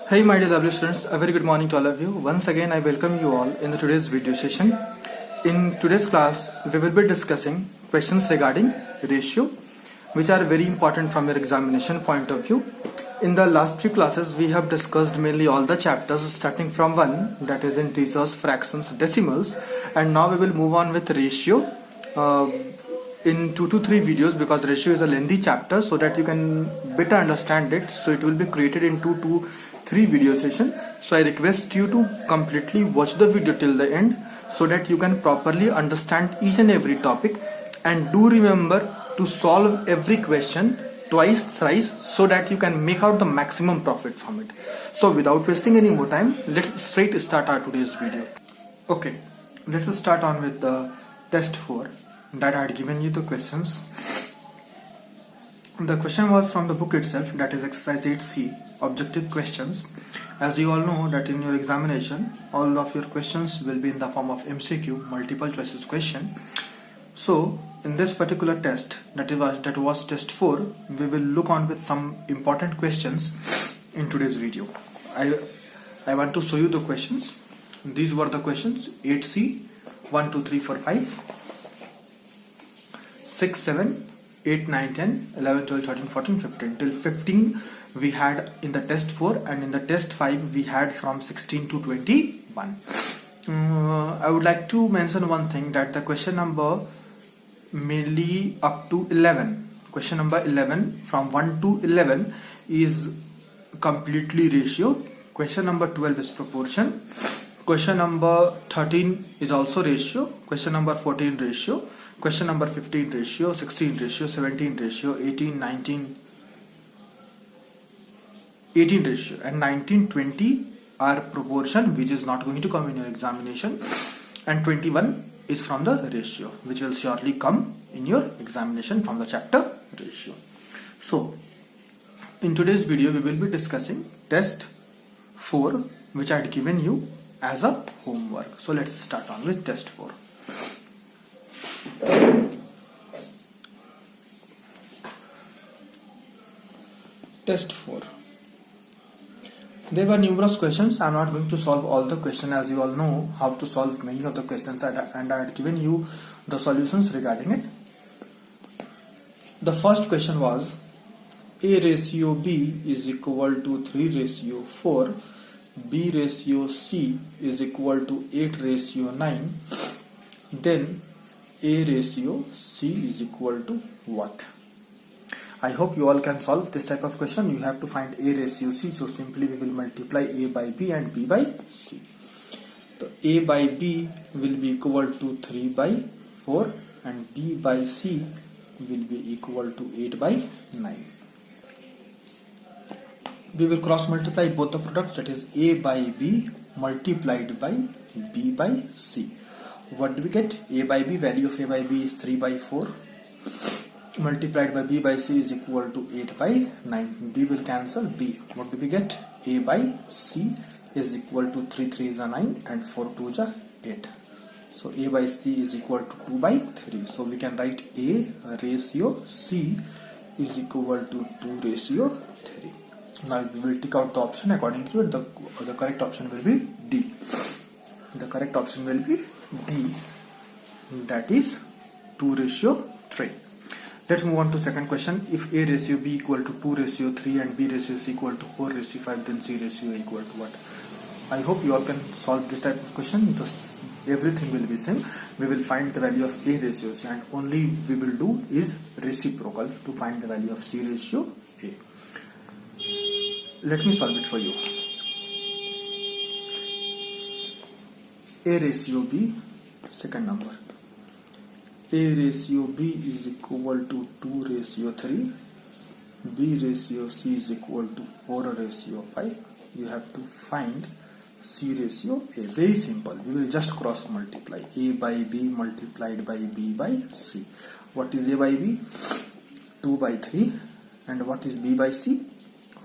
Hey my dear lovely students, a very good morning to all of you. Once again I welcome you all in today's video session. In today's class we will be discussing questions regarding ratio which are very important from your examination point of view. In the last few classes we have discussed mainly all the chapters starting from one, that is integers, fractions, decimals, and now we will move on with ratio in 2 to 3 videos because ratio is a lengthy chapter, so that you can better understand it. So it will be created in 2 to 3 video session. So I request you to completely watch the video till the end so that you can properly understand each and every topic, and do remember to solve every question twice, thrice, so that you can make out the maximum profit from it. So without wasting any more time, let's straight start our today's video. Okay, let's start on with the test 4 that I had given you the questions. The question was from the book itself, that is exercise 8C, objective questions. As you all know that in your examination all of your questions will be in the form of MCQ, multiple choices question. So in this particular test, that was test 4, we will look on with some important questions in today's video. I want to show you the questions. These were the questions 8C, 1, 2, 3, 4, 5, 6, 7, 8, 9, 10, 11, 12, 13, 14, 15. Till 15 we had in the test 4, and in the test 5 we had from 16 to 21. I would like to mention one thing, that the question number mainly up to 11, question number 11 from 1 to 11 is completely ratio. Question number 12 is proportion. Question number 13 is also ratio. Question number 14 ratio. Question number 15 ratio, 16 ratio, 17 ratio, 18, 19, 18 ratio, and 19, 20 are proportion, which is not going to come in your examination, and 21 is from the ratio, which will surely come in your examination from the chapter ratio. So in today's video we will be discussing test 4, which I had given you as a homework. So let's start on with test 4. Test 4. There were numerous questions. I am not going to solve all the questions, as you all know how to solve many of the questions, and I had given you the solutions regarding it. The first question was A ratio B is equal to 3 ratio 4, B ratio C is equal to 8 ratio 9, then A ratio C is equal to what? I hope you all can solve this type of question. You have to find A ratio C, so simply we will multiply A by B and B by C. So A by B will be equal to 3 by 4 and B by C will be equal to 8 by 9. We will cross multiply both the products, that is A by B multiplied by B by C. What do we get? A by B, value of A by B is 3 by 4 multiplied by B by C is equal to 8 by 9. B will cancel B. What do we get? A by C is equal to 3 3 is a 9 and 4 2 is a 8. So A by C is equal to 2 by 3. So we can write A ratio C is equal to 2 ratio 3. Now we will take out the option according to it. The correct option will be D. The correct option will be D, that is 2 ratio 3. Let's move on to second question. If A ratio B equal to 2 ratio 3 and B ratio C equal to 4 ratio 5, then C ratio equal to what? I hope you all can solve this type of question because everything will be same. We will find the value of A ratio C, and only we will do is reciprocal to find the value of C ratio A. Let me solve it for you. A ratio B, second number. A ratio B is equal to 2 ratio 3. B ratio C is equal to 4 ratio 5. You have to find C ratio A. Very simple. We will just cross multiply. A by B multiplied by B by C. What is A by B? 2 by 3. And what is B by C?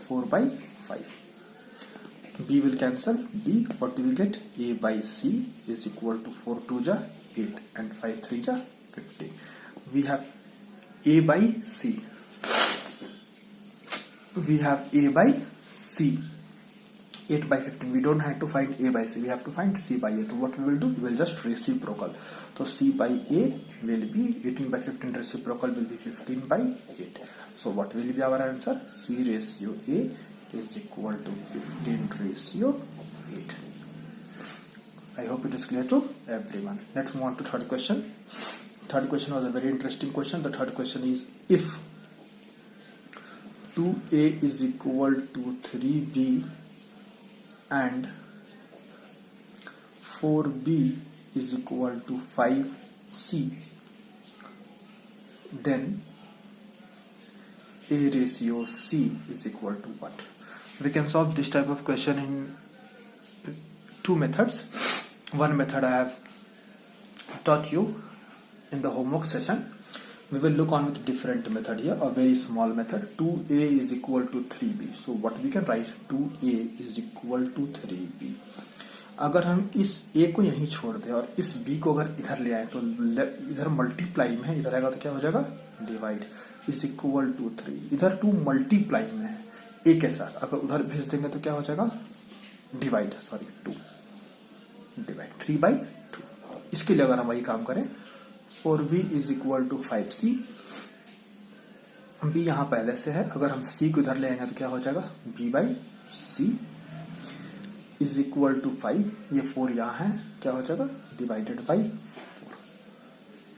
4 by 5. B will cancel B. What do we get? A by C is equal to 4 2 ja 8 and 5 3 ja 50. We have A by C. We have A by C. 8 by 15. We don't have to find A by C. We have to find C by A. So what we will do? We will just reciprocal. So C by A will be 18 by 15. Reciprocal will be 15 by 8. So what will be our answer? C ratio A is equal to 15 ratio 8. I hope it is clear to everyone. Let's move on to third question. Third question was a very interesting question. The third question is, if 2A is equal to 3B and 4B is equal to 5C, then A ratio C is equal to what? We can solve this type of question in two methods. One method I have taught you in the homework session. We will look on with different method here, a very small method. 2A is equal to 3B. So what we can write? 2A is equal to 3B. अगर हम इस A को यहीं छोड़ दें और इस B को अगर इधर ले आए, तो इधर मल्टीप्लाई में है, इधर आएगा तो क्या हो जाएगा? डिवाइड. Is equal to 3. इधर 2 मल्टीप्लाई में है A के साथ, अगर उधर भेज देंगे तो क्या हो जाएगा? डिवाइड. Sorry, 2 divide 3 by 2. इसके लिए अगर हम वही काम करें, 4B is equal to 5C. B यहां पहले से है, अगर हम C को इधर ले आएंगे तो क्या हो जाएगा? B by C is equal to 5. ये 4 यहां है, क्या हो जाएगा? Divided by 4.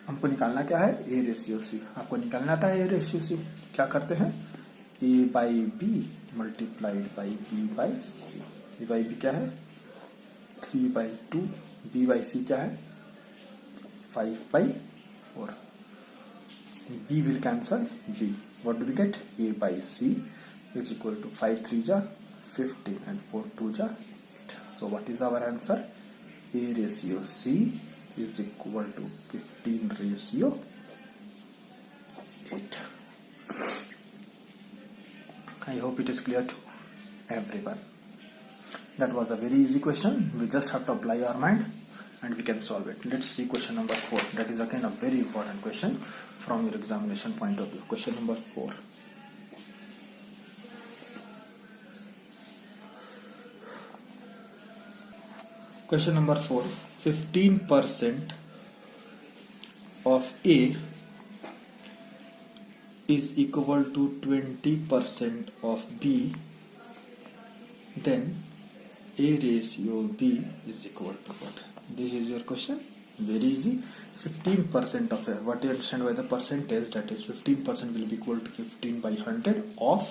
हमको निकालना क्या है? A ratio C. आपको निकालना आता है A रेशियो C. क्या करते हैं? A by B multiplied by B by C. A by B क्या है? 3 by 2. B by C क्या है? 5 by 4. B will cancel B. What do we get? A by C is equal to 5 3 ja 15 and 4 2 ja 8. So what is our answer? A ratio C is equal to 15 ratio 8. I hope it is clear to everyone. That was a very easy question. We just have to apply our mind and we can solve it. Let's see question number 4. That is again a very important question from your examination point of view. Question number 4. Question number 4. 15% of A is equal to 20% of B. Then A ratio B is equal to what? This is your question. Very easy. 15% of A. What do you understand by the percentage? That is 15% will be equal to 15 by 100 of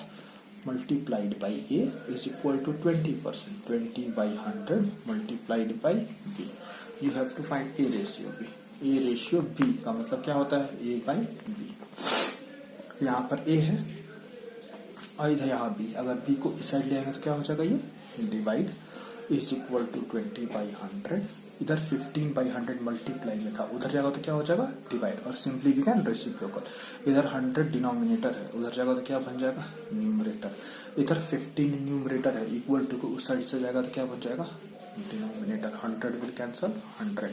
multiplied by A is equal to 20%. 20 by 100 multiplied by B. You have to find A ratio B. A ratio B का मतलब क्या होता है? A by B. यहाँ पर A है और इधर यहाँ B. अगर B को इस साइड ले आएंगे तो क्या हो जाएगा? ये divide is equal to 20 by 100. इधर 15 by 100 मल्टीप्लाई में था, उधर जाएगा तो क्या हो जाएगा? डिवाइड. और सिंपली वी कैन रेसिप्रोकल. इधर 100 डिनोमिनेटर है, उधर जाएगा तो क्या बन जाएगा? न्यूमरेटर. इधर 15 न्यूमरेटर है, इक्वल टू को उस साइड से जाएगा तो क्या बन जाएगा? डिनोमिनेटर. 100 will cancel 100.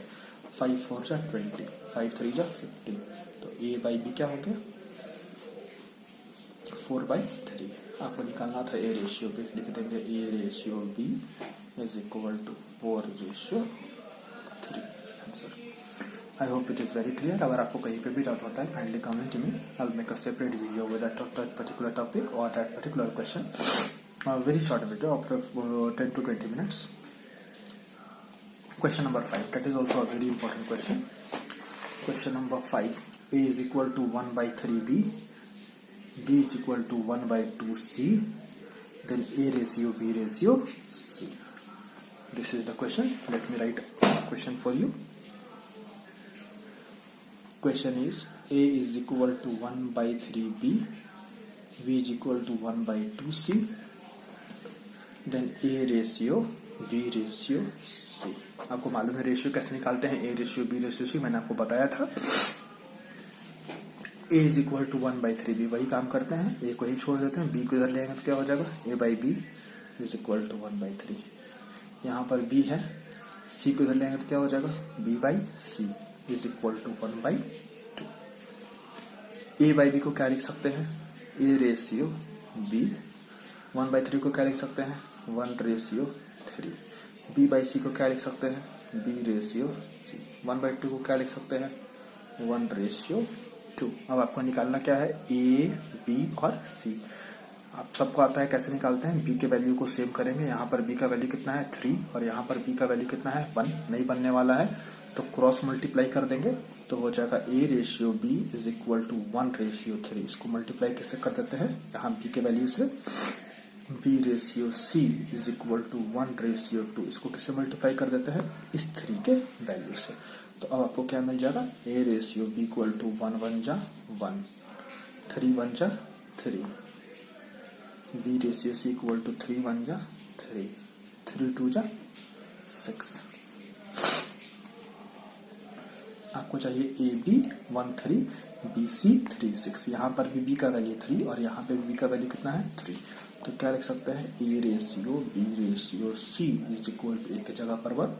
5 4 जा 20, 5 3 जा 15. तो A by B क्या हो गया? 4 by 3. आपको निकालना था A रेशियो B. लिख देंगे A ratio B is equal to 4 ratio 3. Answer. I hope it is very clear. अगर आपको कहीं पे भी डाउट होता है, kindly comment me. I will make a separate video with that particular topic और that particular question. Very short video of 10 to 20 minutes. Question number 5. That is also a very important question. Question number 5. A is equal to 1 by 3B. B is equal to 1 by 2C. Then A ratio B ratio C. This is the question. Let me write a question for you. Question is, A is equal to 1 by 3B. B is equal to 1 by 2C. Then A ratio B ratio C. आपको मालूम है ratio कैसे निकालते हैं? A ratio B ratio C मैंने आपको बताया था. A is equal to 1 by 3B. वही काम करते हैं. A को ही छोड़ देते हैं, B को इधर ले आएंगे तो क्या हो जाएगा? A by B is equal to 1 by 3. यहाँ पर B है, C को इधर ले आएंगे तो क्या हो जाएगा? B by C is equal to 1 by 2. A by B को क्या लिख सकते हैं? A रेशियो B 1/3 को क्या लिख सकते हैं 1/3। b/c को क्या लिख सकते हैं b/c। 1/2 को क्या लिख सकते हैं 1/2। अब आपको निकालना क्या है a, b और c। आप सबको आता है कैसे निकालते हैं, b के वैल्यू को सेव करेंगे। यहाँ पर b का वैल्यू कितना है 3 और यहाँ पर b का वैल्यू कितना है 1, नहीं बनने वाला है तो क्रॉस मल्टीप्लाई कर देंगे तो हो जाएगा a/b इज इक्वल टू 1/3। इसको मल्टीप्लाई कैसे कर देते हैं, यहाँ b के वैल्यू से b/c इज इक्वल टू 1/2। इसको किसे मल्टीप्लाई कर देते हैं इस 3 के वैल्यू से। तो अब आपको क्या मिल जाएगा a/b इक्वल टू 1 1 जा 1, 3 1 जा 3, b/c इक्वल टू 3 1 जा 3, 3 2 जा 6। आपको चाहिए ए बी 1 3, बी सी 3 6। यहाँ पर भी बी का वैल्यू 3 और यहाँ पे बी का वैल्यू कितना है 3। तो क्या लिख सकते हैं a/b/c इज इक्वल टू एक जगह पर 1,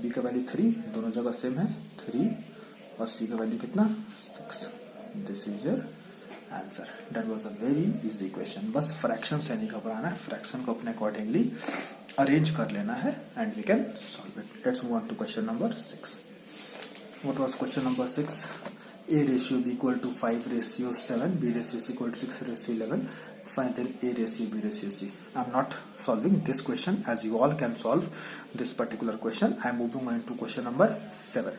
बी का वैल्यू 3, दोनों जगह सेम है 3 और सी का वैल्यू कितना 6। This is your answer. That was a very easy question. बस फ्रैक्शन से नहीं घबराना है, फ्रैक्शन को अपने अकॉर्डिंगली अरेंज कर लेना है and we can solve it. Let's move on to question number 6। What was question number 6? a/b equal to 5/7, b/c is equal to 6/11. Find then a/b/c. I'm not solving this question as you all can solve this particular question. I am moving on to question number 7.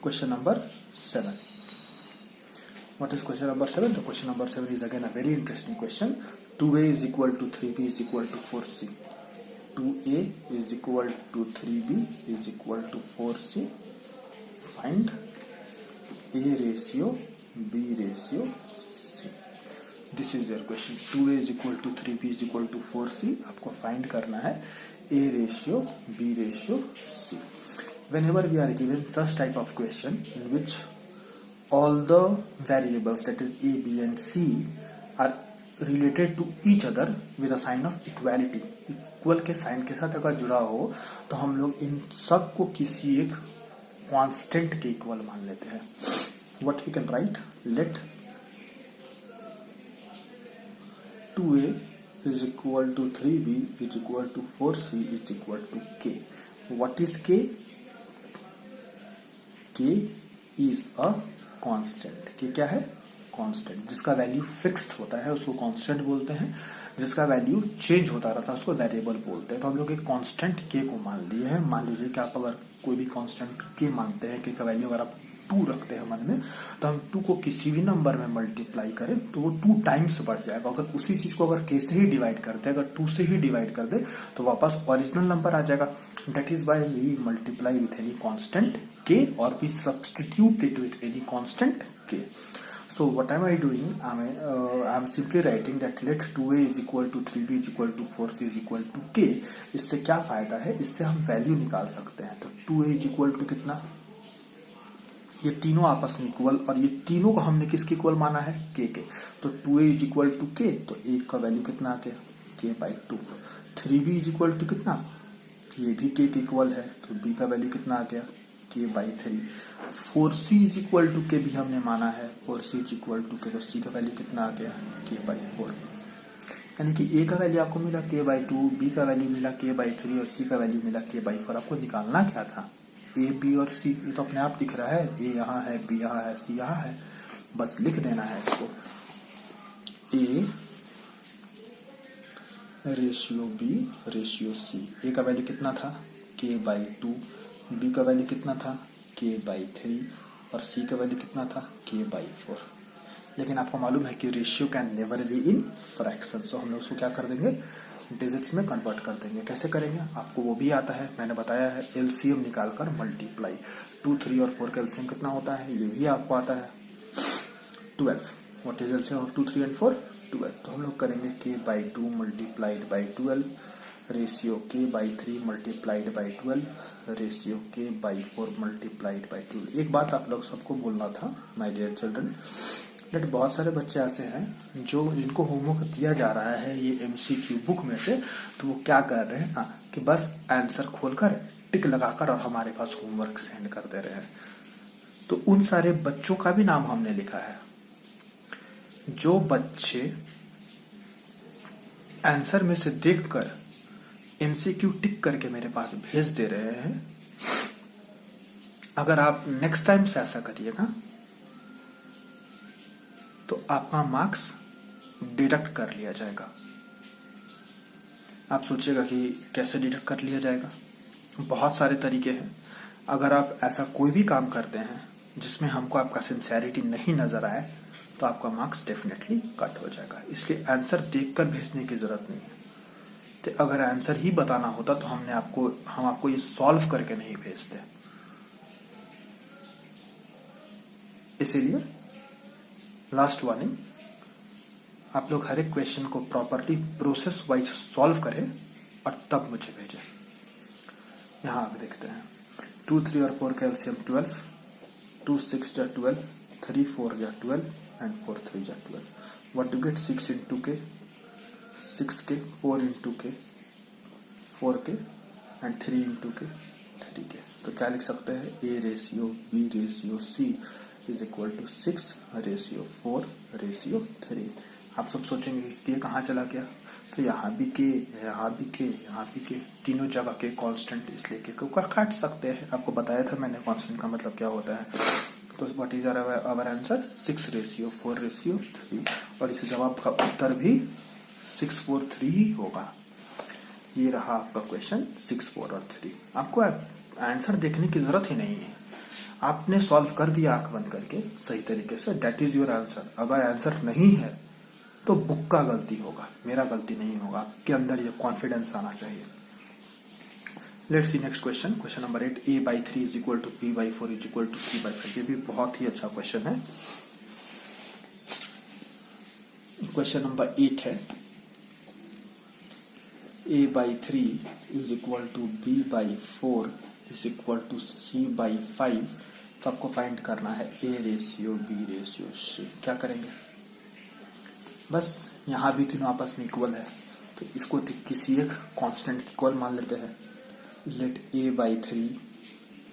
Question number 7. What is question number 7? The question number 7 is again a very interesting question. 2a is equal to 3b is equal to 4c. 2a is equal to 3b is equal to 4c. Find a/b/c. This is your question. 2a is equal to 3b is equal to 4c. आपको find करना है a/b/c. Whenever we are given such type of question in which all the variables that is a, b and c are related to each other with a sign of equality, equal के sign के साथ अगर जुड़ा हो तो हम लोग इन सब को किसी एक कांस्टेंट के इक्वल मान लेते हैं। What we can write, let 2a is equal to 3b is equal to 4c is equal to k. What is k? k is a constant. k क्या है कांस्टेंट। जिसका वैल्यू फिक्स्ड होता है उसको कांस्टेंट बोलते हैं, जिसका वैल्यू चेंज होता रहता है उसको वेरिएबल बोलते हैं। तो हम लोग एक कांस्टेंट के को मान लिए हैं। मान लीजिए कि आप अगर कोई भी कांस्टेंट के मानते हैं, के का वैल्यू अगर आप 2 रखते हैं मन में, तो हम 2 को किसी भी नंबर में मल्टीप्लाई करें तो वो 2 टाइम्स बढ़ जाएगा। अगर उसी चीज को अगर के से ही डिवाइड करते हैं, अगर 2 से ही डिवाइड कर दे तो वापस ओरिजिनल नंबर आ जाएगा। That is why we multiply with any constant K और we substitute it with any constant K. So what am I doing? I am simply writing that let 2a is equal to 3b is equal to 4c is equal to k. इससे क्या फायदा है, इससे हम value निकाल सकते हैं। तो 2a is equal to कितना, ये तीनों आपस में इक्वल और ये तीनों को हमने किसके इक्वल माना है k के। तो 2a is equal to k, तो a का वैल्यू कितना आ गया k/2। 3b is equal to कितना, ये भी k के इक्वल है तो b का वैल्यू कितना आ गया k/3। 4c is equal to के भी हमने माना है, 4c इज इक्वल टू के, तो c का वैल्यू कितना आ गया k/4। यानी कि a का वैल्यू आपको मिला k/2, b का वैल्यू मिला k/3 और c का वैल्यू मिला k/4। आपको निकालना क्या था, a b और c। ये तो अपने आप दिख रहा है, a यहाँ है, b यहाँ है, c यहाँ है, बस लिख देना है इसको। a/b/c। a का वैल्यू कितना था k/2, b का वैल्यू कितना था k/3 और c का वैल्यू कितना था k/4। लेकिन आपको मालूम है कि ratio can never be in fraction, so हम लोग उसको क्या कर देंगे डिजिट्स में कन्वर्ट कर देंगे। कैसे करेंगे आपको वो भी आता है, मैंने बताया है एलसीएम निकालकर मल्टीप्लाई। 2 3 और 4 का एलसीएम कितना होता है ये भी आपको आता है 12। What is LCM of 2 3 and 4 12। तो हम लोग करेंगे k/2 multiplied by 12 ratio k/3 multiplied by 12 ratio k/4 multiplied by 12। एक बात आप लोग सबको बोलना था माय डियर चिल्ड्रन, बट बहुत सारे बच्चे ऐसे हैं जो जिनको होमवर्क दिया जा रहा है ये एमसीक्यू बुक में से, तो वो क्या कर रहे हैं कि बस आंसर खोलकर टिक लगाकर और हमारे पास होमवर्क सेंड कर दे रहे हैं। तो उन सारे बच्चों का भी नाम हमने लिखा है जो बच्चे आंसर में से देखकर एमसीक्यू टिक करके मेरे पास भेज दे रहे हैं। अगर आप नेक्स्ट टाइम से ऐसा करिएगा तो आपका मार्क्स डिडक्ट कर लिया जाएगा। आप सोचिएगा कि कैसे डिडक्ट कर लिया जाएगा। बहुत सारे तरीके हैं। अगर आप ऐसा कोई भी काम करते हैं जिसमें हमको आपका सिंसेरिटी नहीं नजर आए तो आपका मार्क्स डेफिनेटली कट हो जाएगा। इसलिए आंसर देखकर भेजने की जरूरत नहीं है। तो अगर आंसर ही बताना होता तो हम आपको ये सॉल्व करके नहीं भेजते। इसीलिए लास्ट वार्निंग, आप लोग हर एक क्वेश्चन को प्रॉपरली प्रोसेस वाइज सॉल्व करें और तब मुझे भेजें। यहां आप देखते हैं 2, 3 और 4 का एलसीएम 12, 2, 6 जा 12, 3, 4 जा 12 एंड 4, 3 जा 12। What do get? 6 इंटू के, 6 के, 4 इंटू के, 4 के एंड 3 इंटू के, 3 के। तो क्या लिख सकते हैं? A ratio B ratio C is equal to 6 ratio 4 ratio 3। आप सब सोचेंगे कि ये कहाँ चला गया? तो यहाँ भी के, यहाँ भी के, यहाँ भी के, तीनों जगह के कांस्टेंट, इसलिए के को काट सकते हैं। आपको बताया था मैंने कांस्टेंट का मतलब क्या होता है। तो what is our answer? 6 ratio 4 ratio 3। और इस जवाब का उत्तर भी 6, 4, 3 ही होगा। ये रहा आपका क्वेश्चन 6, 4 और 3। आपको आंसर देखने की जरूरत ही नहीं है। आपने सॉल्व कर दिया आंख बंद करके सही तरीके से, डेट इज योर आंसर। अगर आंसर नहीं है तो बुक का गलती होगा, मेरा गलती नहीं होगा। आपके अंदर ये कॉन्फिडेंस आना चाहिए। Let's see next question. Question number 8, A/3 is equal to B/4 is equal to C/5। ये भी बहुत ही अच्छा क्वेश्चन है। क्वेश्चन नंबर 8 है A/3 is equal to B/4 is equal to C/5। तो आपको फाइंड करना है A ratio B ratio C। क्या करेंगे? बस यहां भी तीनों आपस में इक्वल है तो इसको किसी एक कांस्टेंट की इक्वल मान लेते हैं। Let A/3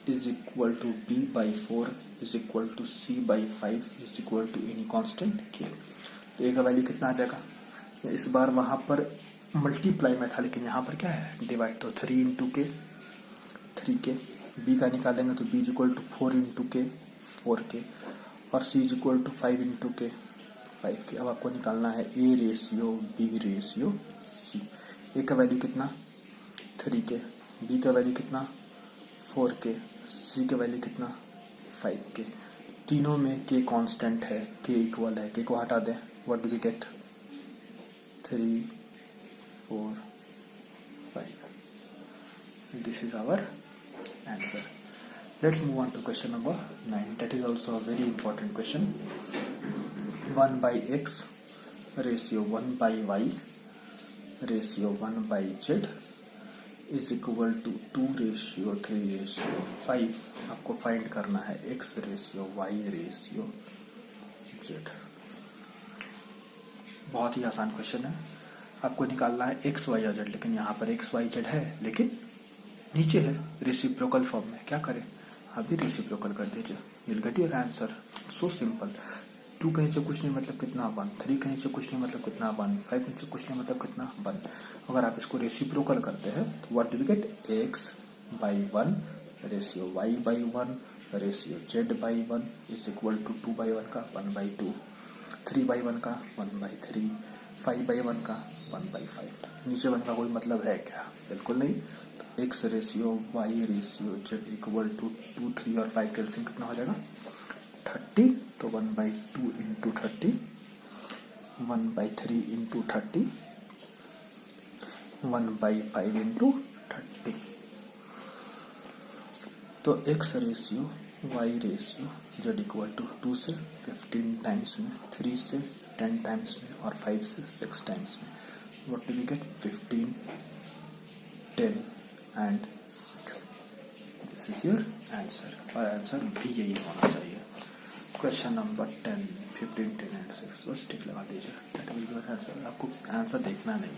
is equal to B/4 is equal to C/5 is equal to any constant K। तो A का वैल्यू कितना आ जाएगा? इस बार वहां पर मल्टीप्लाई में था लेकिन यहाँ पर क्या है? डिवाइड। तो 3 इंटू के, 3 के। B का निकालेंगे तो B is equal to 4 into K, 4 K. और C is equal to 5 into K, 5 K. अब आपको निकालना है A ratio B ratio C। A का वैल्यू कितना? 3 के। B का वैल्यू कितना? 4 के। C का वैल्यू कितना? 5 के। तीनों में K कांस्टेंट है, K इक्वल है। K को हटा दें, what do we gate? 3, 4, 5। This is our answer. Let's move on to question number 9. That is also a very important question. 1/x ratio 1/y ratio 1/z is equal to 2 ratio 3 ratio 5। आपको find करना है x ratio y ratio z। बहुत ही आसान question है। आपको निकालना है x, y और z। लेकिन यहाँ पर x, y, z है लेकिन नीचे है रेसिप्रोकल फॉर्म में। क्या करें? आप भी रेसिप्रोकल कर दीजिए, you'll get your answer. So simple. 2 कहीं से कुछ नहीं मतलब कितना? 1। 3 कहीं से कुछ नहीं मतलब कितना? 1। 5 कहीं से कुछ नहीं मतलब कितना? 1। अगर आप इसको रेसिप्रोकल करते हैं तो what do we get? x/1 ratio y/1 ratio z/1 is equal to 2/1 का 1/2, 3/1 का 1/3, 5/1 का 1/5। नीचे 1 का कोई मतलब है क्या? बिल्कुल नहीं। तो x ratio y ratio z equal to 2, 3 और 5 का एलसीएम कितना हो जाएगा? 30। तो 1/2 इंटू 30, 1/3 इंटू 30, 1/5 इंटू 30। तो x ratio y ratio z equal to 2 से 15 टाइम्स में, 3 से 10 टाइम्स में और 5 से 6 टाइम्स में। What do we get? 15, 10 and 6। This is your answer. और आंसर भी यही होना चाहिए। Question number 10, 15, 10 and 6। बस टिक लगा दीजिए, that will be your answer. आपको आंसर देखना नहीं।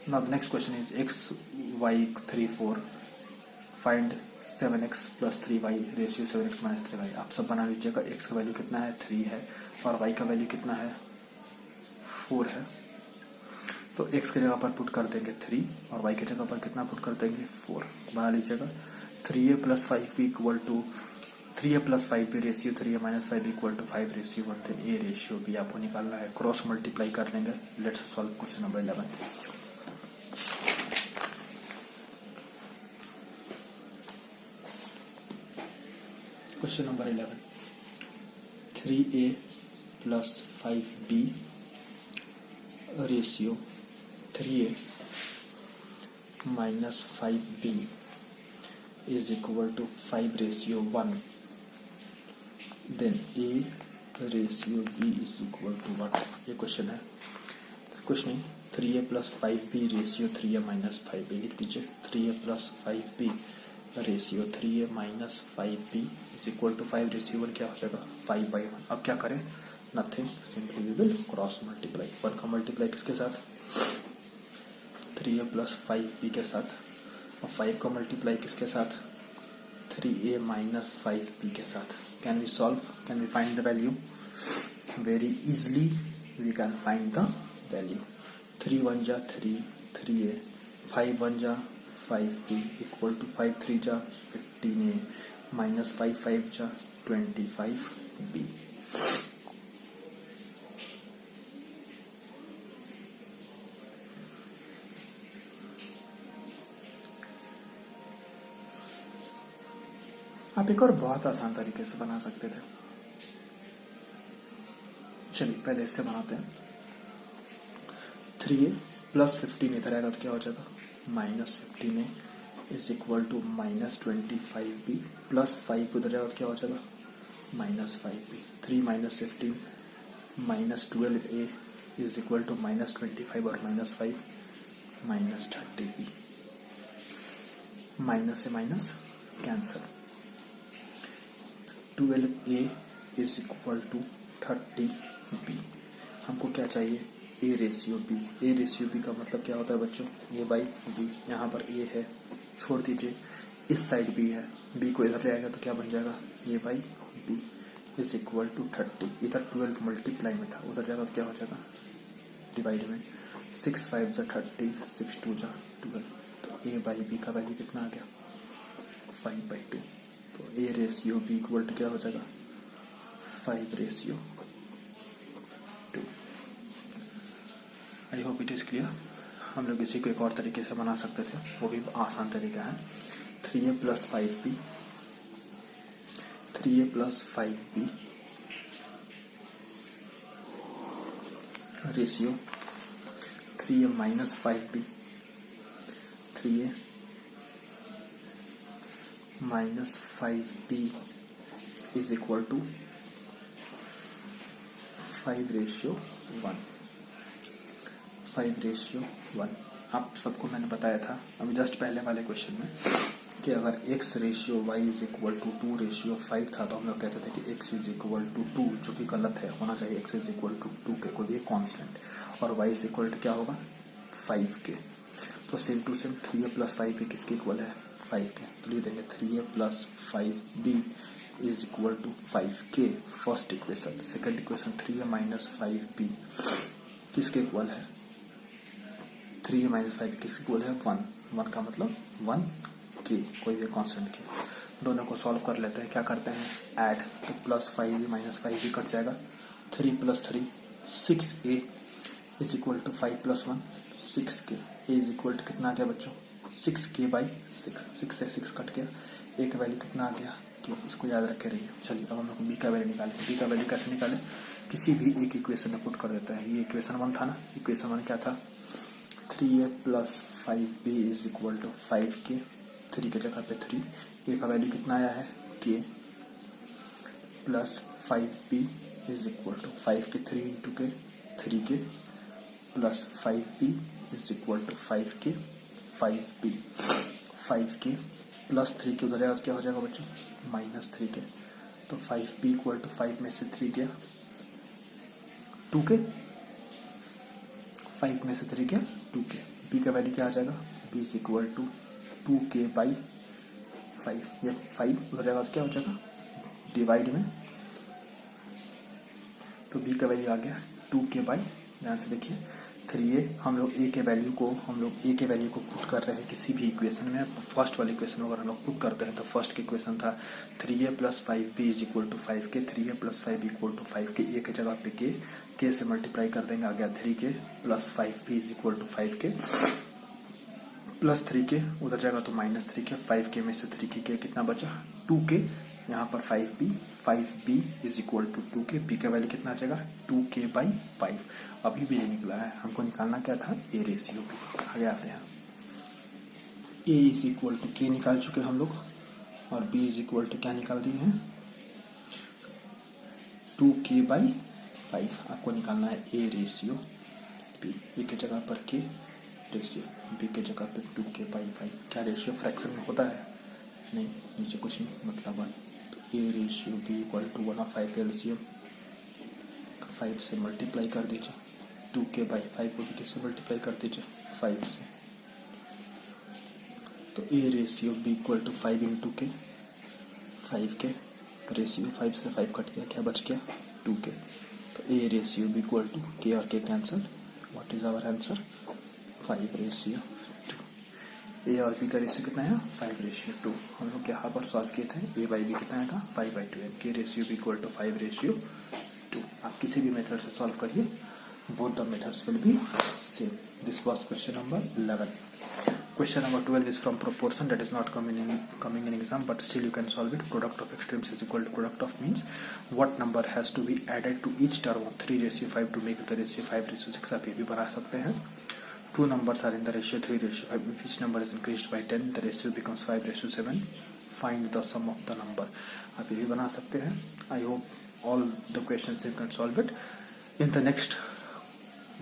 Now next question is x, y 3, 4 find 7x plus 3y ratio 7x minus 3y। आप सब बना लीजिएगा। x का वैल्यू कितना है? 3 है और y का वैल्यू कितना है? 4 है। तो x की जगह पर पुट कर देंगे 3 और y की जगह पर कितना पुट कर देंगे 4। बना लीजिएगा 3a plus 5b equal to 3a plus 5b ratio 3a minus 5b equal to 5 ratio 1 then a ratio b आपको निकालना है। क्रॉस मल्टीप्लाई कर लेंगे। Let's solve question number 11। Question number 11 3a plus 5b ratio 3a minus 5b is equal to 5 ratio 1 then a ratio b is equal to what? ये question है। कुछ नहीं, 3a plus 5b ratio 3a minus 5b लिख दीजिए। 3a plus 5b ratio 3a minus 5b is equal to 5 ratio 1 क्या हो जाएगा 5/1। अब क्या करें? Nothing, simply we will cross multiply. 1 का मल्टीप्लाई किसके साथ? 3a प्लस 5b के साथ। और 5 का मल्टीप्लाई किसके साथ? 3a माइनस 5b के साथ। Can we solve? Can we find the value? Very easily we can find the value. 3 1 जा 3 3a, 5 1 जा 5b इक्वल टू 5 3 जा 15a माइनस 5 5 जा 25b। आप एक और बहुत आसान तरीके से बना सकते थे। चलिए पहले इससे बनाते हैं। 3a प्लस 15 इधर आएगा तो क्या हो जाएगा minus 15a is equal to minus 25b plus 5 उधर जाएगा तो क्या हो जाएगा minus 5b। 3 minus 15 minus 12a is equal to minus 25 और माइनस 5 माइनस 30b। माइनस से minus cancel. 12a is equal to 30b। हमको क्या चाहिए? a ratio b। a ratio b का मतलब क्या होता है बच्चों? a by b। यहाँ पर a है, छोड़ दीजिए, इस साइड b है, b को इधर ले आएगा तो क्या बन जाएगा a by b is equal to 30। इधर 12 मल्टीप्लाई में था, उधर जाएगा तो क्या हो जाएगा डिवाइड में। 6 5 जा 30, 6 2 जा 12। तो a बाई b का वैल्यू कितना आ गया 5/2। तो a ratio b equal to क्या हो जाएगा 5 ratio 2। I hope it is clear. हम लोग इसी को एक और तरीके से बना सकते थे, वो भी आसान तरीका है। 3a plus 5b 3a plus 5b ratio 3a minus 5b 3a minus 5b is equal to 5 ratio 1। 5 ratio 1 आप सबको मैंने बताया था अभी जस्ट पहले वाले क्वेश्चन में कि अगर x ratio y is equal to 2 ratio 5 था तो हम लोग कहते थे कि x इज इक्वल टू 2, जो कि गलत है। होना चाहिए x इज इक्वल टू 2 के कोई भी कांस्टेंट, और y इज इक्वल टू क्या होगा 5 के। तो same to same 3a plus 5b किसके इक्वल है 5 के। तो लिख देंगे 3a plus 5b is equal to 5 के first equation. Second equation 3a minus 5b किसके इक्वल है 3a माइनस 5b किसके इक्वल है 1 का मतलब 1 के कोई भी कांस्टेंट के। दोनों को सॉल्व कर लेते हैं। क्या करते हैं ऐड, तो plus 5b minus 5b cut जाएगा। 3 plus 3 6a is equal to 5 plus 1 6k। a is equal to कितना आ गया बच्चों 6k बाई 6 से 6 कट गया। a का वैल्यू कितना आ गया कि इसको याद रखे रहिए। चलिए अब हम लोग b का वैल्यू निकालें। b का वैल्यू कैसे निकालें? किसी भी एक इक्वेशन में पुट कर देते हैं। ये इक्वेशन 1 था ना, इक्वेशन 1 क्या था 3a plus 5b is equal to 5k। 3 के जगह पे 3, a का वैल्यू कितना आया है k plus 5b is equal to 5 के 3 इंटू के 3k plus 5b is equal to 5k 5b 5k plus 3 के उधर जाएगा तो क्या हो जाएगा बच्चों माइनस 3k। तो 5b इक्वल टू 5 में से 3 गया 2k, 5 में से 3 गया 2k। b का वैल्यू क्या आ जाएगा b is equal to 2k by 5। ये 5 उधर जाएगा तो क्या हो जाएगा डिवाइड में। तो b का वैल्यू आ गया 2k बाई, ध्यान से देखिए 3a हम लोग a के वैल्यू को पुट कर रहे हैं किसी भी इक्वेशन में। फर्स्ट वाले इक्वेशन में अगर हम लोग पुट करते हैं तो फर्स्ट की इक्वेशन था 3a + 5b = 5k, 3a + 5b = 5k। a के जगह पे k से मल्टीप्लाई कर देंगे, आ गया 3k + 5b = 5k plus 3k, उधर जाएगा तो -3k, 5k में से 3k कितना बचा 2k, यहाँ पर 5b = 2k, b का वैल्यू कितना आ जाएगा 2k/5। अभी भी ये निकला है, हमको निकालना क्या था a रेशियो b। आगे आते हैं, a = k निकाल चुके हम लोग और b = क्या निकाल दिए हैं 2k/5। आपको निकालना है a रेशियो b, a के जगह पर k रेशियो, b के जगह पे 2k/5। क्या रेशियो फ्रैक्शन में होता है? नहीं, नीचे कुछ नहीं मतलब 1। तो a रेशियो b = 1/5 एलसीएम 5 से मल्टीप्लाई कर दीजिए, 2k/5 को भी किससे मल्टीप्लाई कर दीजिए 5 से। तो a ratio b = 5 × k, 5k ratio 5 से 5 कट गया, क्या बच गया 2k। तो a रेशियो b = k और k cancel, what is our answer 5/2। a और b का रेशियो कितना है 5/2। हम लोग यहाँ पर सॉल्व किए थे, a/b कितना आएगा 5/2, k रेशियो b = 5/2। आप किसी भी मेथड से सॉल्व करिए, both the methods will be same. This was question number 11। Question number 12 is from proportion, that is not coming in exam, but still you can solve it. Product of extremes is equal to product of means. What number has to be added to each term of 3/5 to make the ratio 5/6? आप ये भी बना सकते हैं। Two numbers are in the ratio 3/5. If each number is increased by 10, the ratio becomes 5/7. Find the sum of the number. आप ये भी बना सकते हैं। I hope all the questions you can solve it. In the next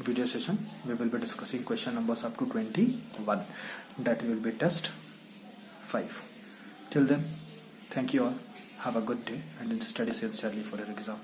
video session, we will be discussing question numbers up to 21. That will be test 5. Till then, thank you all. Have a good day and study sincerely for your exam.